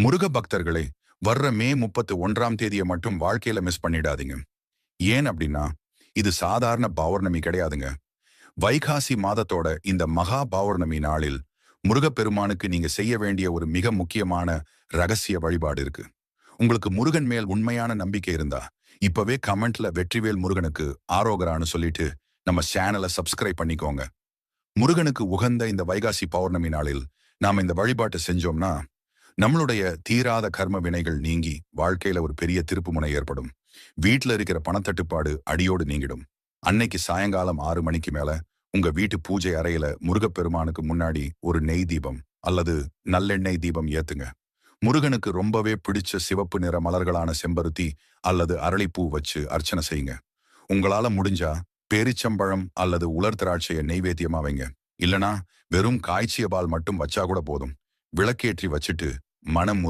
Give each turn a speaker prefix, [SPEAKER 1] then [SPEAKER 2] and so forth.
[SPEAKER 1] முருக பக்தர்களே, வர்ற மே 31ஆம் தேதியை மட்டும் வாழ்க்கையில மிஸ் பண்ணிடாதீங்க. ஏன் அப்படின்னா, இது சாதாரண பௌர்ணமி கிடையாதுங்க. வைகாசி மாதத்தோட இந்த மகா பௌர்ணமி நாளில் முருகப்பெருமானுக்கு நீங்க செய்ய வேண்டிய ஒரு மிக முக்கியமான ரகசிய வழிபாடு இருக்கு. உங்களுக்கு முருகன் மேல் உண்மையான நம்பிக்கை இருந்தா, இப்பவே கமெண்ட்ல வெற்றிவேல் முருகனுக்கு ஆரோகரான்னு சொல்லிட்டு நம்ம சேனலை சப்ஸ்கிரைப் பண்ணிக்கோங்க. முருகனுக்கு உகந்த இந்த வைகாசி பௌர்ணமி நாளில் நாம இந்த வழிபாட்டை செஞ்சோம்னா, நம்மளுடைய தீராத கர்ம வினைகள் நீங்கி வாழ்க்கையில ஒரு பெரிய திருப்புமுனை ஏற்படும். வீட்டுல இருக்கிற பணத்தட்டுப்பாடு அடியோடு நீங்கிடும். அன்னைக்கு சாயங்காலம் 6 மணிக்கு மேல உங்க வீட்டு பூஜை அறையில முருகப்பெருமானுக்கு முன்னாடி ஒரு நெய் தீபம் அல்லது நல்லெண்ணெய் தீபம் ஏத்துங்க. முருகனுக்கு ரொம்பவே பிடிச்ச சிவப்பு நிற மலர்களான செம்பருத்தி அல்லது அரளிப்பூ வச்சு அர்ச்சனை செய்யுங்க. உங்களால முடிஞ்சா பேரிச்சம்பழம் அல்லது உலர் திராட்சையை நெய்வேத்தியமா வைங்க. இல்லனா வெறும் காய்ச்சிய பால் மட்டும் வச்சா கூட போதும். விளக்கேற்றி வச்சுட்டு மனம்